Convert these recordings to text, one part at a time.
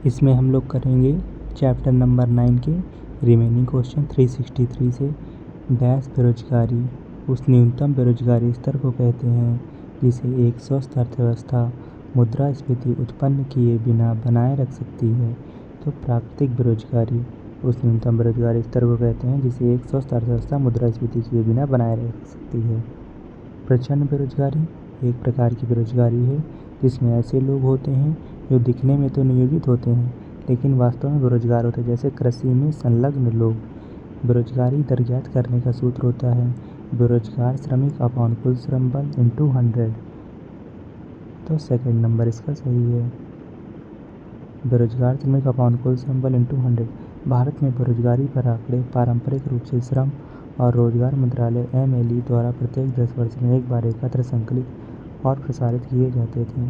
इसमें हम लोग करेंगे चैप्टर नंबर 9 के रिमेनिंग क्वेश्चन 363 से। डैश बेरोजगारी उस न्यूनतम बेरोजगारी स्तर को कहते हैं जिसे एक स्वस्थ अर्थव्यवस्था मुद्रास्फीति उत्पन्न किए बिना बनाए रख सकती है। तो प्राकृतिक बेरोजगारी उस न्यूनतम बेरोजगारी स्तर को कहते हैं जिसे एक स्वस्थ अर्थव्यवस्था मुद्रास्फीति किए बिना बनाए रख सकती है। प्रचंड बेरोजगारी एक प्रकार की बेरोजगारी है जिसमें ऐसे लोग होते हैं जो दिखने में तो नियोजित होते हैं लेकिन वास्तव में बेरोजगार होते हैं, जैसे कृषि में संलग्न लोग। बेरोजगारी दर ज्ञात करने का सूत्र होता है बेरोजगार श्रमिक अपॉन कुल श्रम बल इंटू 100। तो सेकंड नंबर इसका सही है, बेरोजगार श्रमिक अपॉन कुल श्रम बल इंटू 100। भारत में बेरोजगारी पर आंकड़े पारंपरिक रूप से श्रम और रोजगार मंत्रालय MLE द्वारा प्रत्येक 10 वर्ष में एक बार एकत्र संकलित और प्रसारित किए जाते थे।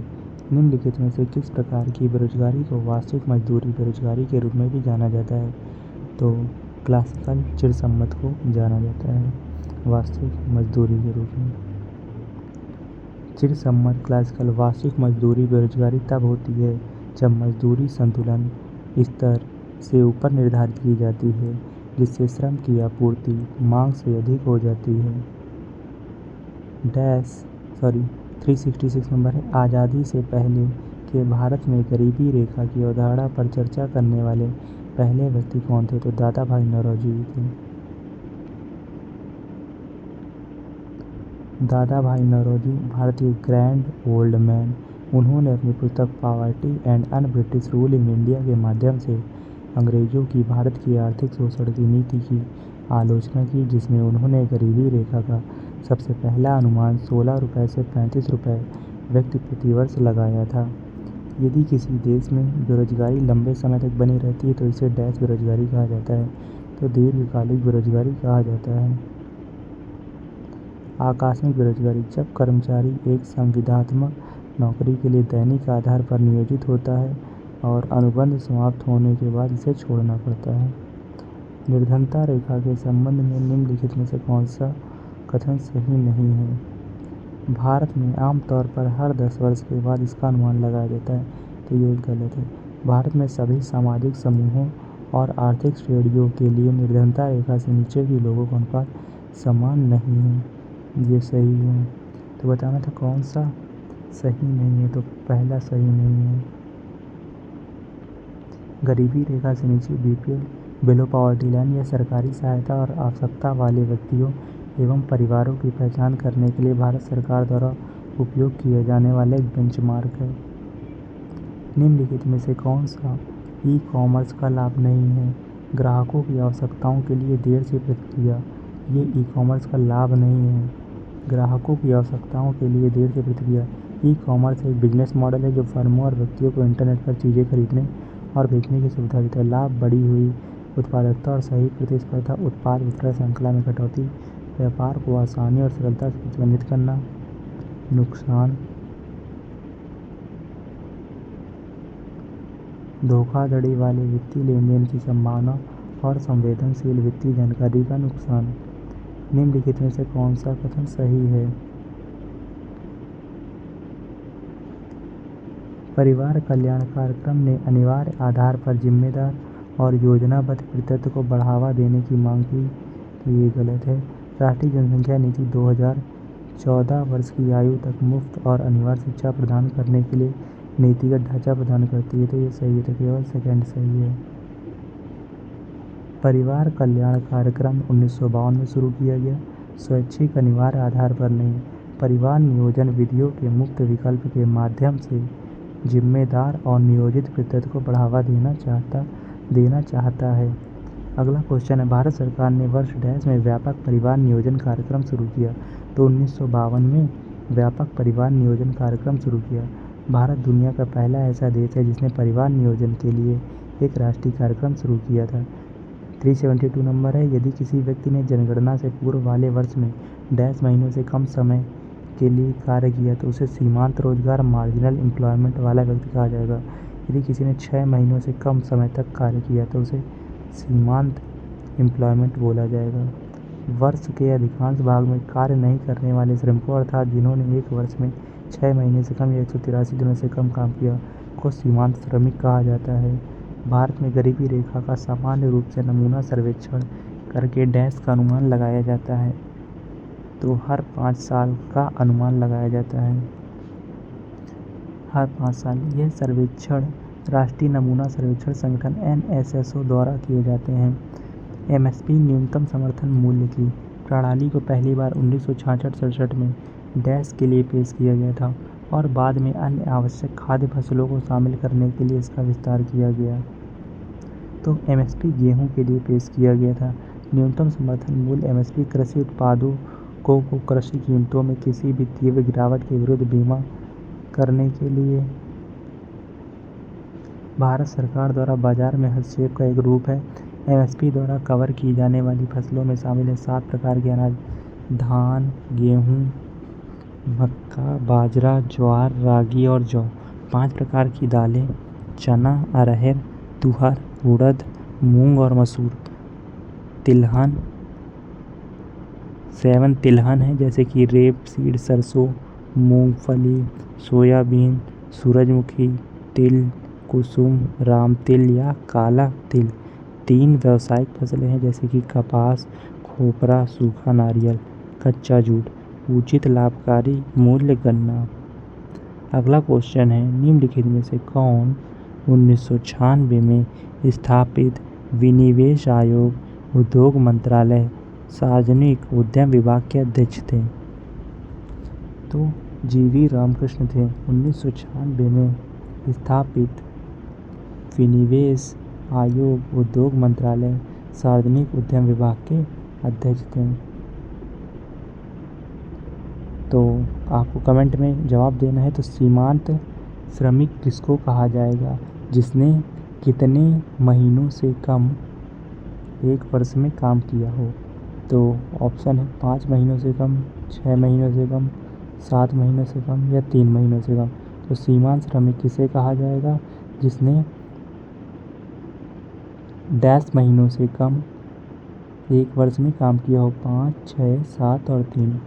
निम्नलिखित में से किस प्रकार की बेरोजगारी को वास्तविक मजदूरी बेरोजगारी के रूप में भी जाना जाता है? तो क्लासिकल चिरसम्मत को जाना जाता है वास्तविक मजदूरी के रूप में। चिरसम्मत क्लासिकल वास्तविक मजदूरी बेरोजगारी तब होती है जब मजदूरी संतुलन स्तर से ऊपर निर्धारित की जाती है जिससे श्रम की आपूर्ति मांग से अधिक हो जाती है। 366 नंबर है, आज़ादी से पहले के भारत में गरीबी रेखा की अवधारणा पर चर्चा करने वाले पहले व्यक्ति कौन थे? तो दादा भाई नौरोजी थे। दादा भाई नौरोजी भारतीय ग्रैंड ओल्ड मैन। उन्होंने अपनी पुस्तक poverty and un British rule in India के माध्यम से अंग्रेजों की भारत की आर्थिक शोषण की नीति की आलोचना की, जिसमें उन्होंने गरीबी रेखा का सबसे पहला अनुमान 16 रुपये से 35 रुपये व्यक्ति प्रति वर्ष लगाया था। यदि किसी देश में बेरोजगारी लंबे समय तक बनी रहती है तो इसे डैश बेरोजगारी कहा जाता है, तो दीर्घकालिक बेरोजगारी कहा जाता है। आकस्मिक बेरोजगारी जब कर्मचारी एक संविदात्मक नौकरी के लिए दैनिक आधार पर नियोजित होता है और अनुबंध समाप्त होने के बाद इसे छोड़ना पड़ता है। निर्धनता रेखा के संबंध में निम्नलिखित में से कौन सा कथन सही नहीं है? भारत में आमतौर पर हर 10 वर्ष के बाद इसका अनुमान लगाया जाता है, तो ये गलत है। भारत में सभी सामाजिक समूहों और आर्थिक श्रेणियों के लिए निर्धनता रेखा से नीचे के लोगों का अनुपात समान नहीं है, ये सही है। तो बताना था कौन सा सही नहीं है, तो पहला सही नहीं है। गरीबी रेखा से नीचे BPL बिलो पॉवर्टी लाइन या सरकारी सहायता और आवश्यकता वाले व्यक्तियों एवं परिवारों की पहचान करने के लिए भारत सरकार द्वारा उपयोग किए जाने वाला एक बेंचमार्क है। निम्नलिखित में से कौन सा ई-कॉमर्स का लाभ नहीं है? ग्राहकों की आवश्यकताओं के लिए देर से प्रतिक्रिया, ये ई-कॉमर्स का लाभ नहीं है। ग्राहकों की आवश्यकताओं के लिए देर से प्रतिक्रिया ई-कॉमर्स एक बिजनेस मॉडल है जो फर्मों और व्यक्तियों को इंटरनेट पर चीज़ें खरीदने और बेचने की सुविधा देता है। लाभ बढ़ी हुई उत्पादकता और सही प्रतिस्पर्धा, उत्पाद वितरण श्रृंखला में कटौती, व्यापार को आसानी और सरलता से प्रबंधित करना। नुकसान धोखाधड़ी वाले वित्तीय लेनदेन की संभावना और संवेदनशील वित्तीय जानकारी का नुकसान। निम्नलिखित में से कौन सा कथन सही है? परिवार कल्याण कार्यक्रम ने अनिवार्य आधार पर जिम्मेदार और योजनाबद्ध पितृत्व को बढ़ावा देने की मांग की, तो ये गलत है। राष्ट्रीय जनसंख्या नीति 2014 वर्ष की आयु तक मुफ्त और अनिवार्य शिक्षा प्रदान करने के लिए नीतिगत ढांचा प्रदान करती है, तो ये सही है। तो केवल सेकंड सही है। परिवार कल्याण कार्यक्रम 1952 में शुरू किया गया, स्वैच्छिक अनिवार्य आधार पर नहीं। परिवार नियोजन विधियों के मुक्त विकल्प के माध्यम से जिम्मेदार और नियोजित पितृत्व को बढ़ावा देना चाहता है। अगला क्वेश्चन है, भारत सरकार ने वर्ष डैश में व्यापक परिवार नियोजन कार्यक्रम शुरू किया? तो 1952 में व्यापक परिवार नियोजन कार्यक्रम शुरू किया। भारत दुनिया का पहला ऐसा देश है जिसने परिवार नियोजन के लिए एक राष्ट्रीय कार्यक्रम शुरू किया था। 372 नंबर है, यदि किसी व्यक्ति ने जनगणना से पूर्व वाले वर्ष में डैश महीनों से कम समय के लिए कार्य किया तो उसे सीमांत रोजगार मार्जिनल एम्प्लॉयमेंट वाला व्यक्ति कहा जाएगा। यदि किसी ने 6 महीनों से कम समय तक कार्य किया तो उसे सीमांत एम्प्लॉयमेंट बोला जाएगा। वर्ष के अधिकांश भाग में कार्य नहीं करने वाले श्रमिकों अर्थात जिन्होंने एक वर्ष में 6 महीने से कम या 183 दिनों से कम काम किया को सीमांत श्रमिक कहा जाता है। भारत में गरीबी रेखा का सामान्य रूप से नमूना सर्वेक्षण करके डैश का अनुमान लगाया जाता है। तो हर 5 साल का अनुमान लगाया जाता है, हर 5 साल। यह सर्वेक्षण राष्ट्रीय नमूना सर्वेक्षण संगठन NSSO द्वारा किए जाते हैं। MSP न्यूनतम समर्थन मूल्य की प्रणाली को पहली बार 1966-67 में डैश के लिए पेश किया गया था और बाद में अन्य आवश्यक खाद्य फसलों को शामिल करने के लिए इसका विस्तार किया गया। तो MSP गेहूं के लिए पेश किया गया था। न्यूनतम समर्थन मूल्य MSP कृषि उत्पादों को कृषि कीमतों में किसी भी तीव्र गिरावट के विरुद्ध बीमा करने के लिए भारत सरकार द्वारा बाजार में हस्तक्षेप का एक रूप है। MSP द्वारा कवर की जाने वाली फसलों में शामिल है 7 प्रकार के अनाज: धान, गेहूं, मक्का, बाजरा, ज्वार, रागी और जौ। 5 प्रकार की दालें: चना, अरहर, तुअर, उड़द, मूंग और मसूर। तिलहन 7 तिलहन है, जैसे कि रेपसीड, सरसों, मूंगफली, सोयाबीन, सूरजमुखी, तिल, कुसुम, राम तिल या काला तिल। 3 व्यावसायिक फसलें हैं, जैसे कि कपास, खोपरा, सूखा नारियल, कच्चा जूट। उचित लाभकारी मूल्य गन्ना। अगला क्वेश्चन है, निम्नलिखित में से कौन 1996 में स्थापित विनिवेश आयोग, उद्योग मंत्रालय, सार्वजनिक उद्यम विभाग के अध्यक्ष थे? तो GV रामकृष्ण थे। 1996 में स्थापित विनिवेश आयोग, उद्योग मंत्रालय, सार्वजनिक उद्यम विभाग के अध्यक्ष थे। तो आपको कमेंट में जवाब देना है। तो सीमांत श्रमिक किसको कहा जाएगा? जिसने कितने महीनों से कम 1 वर्ष में काम किया हो। तो ऑप्शन है 5 महीनों से कम, 6 महीनों से कम, 7 महीनों से कम या 3 महीनों से कम। तो सीमांत श्रमिक किसे कहा जाएगा? जिसने डैश महीनों से कम 1 वर्ष में काम किया हो। 5, 6, 7 और 3।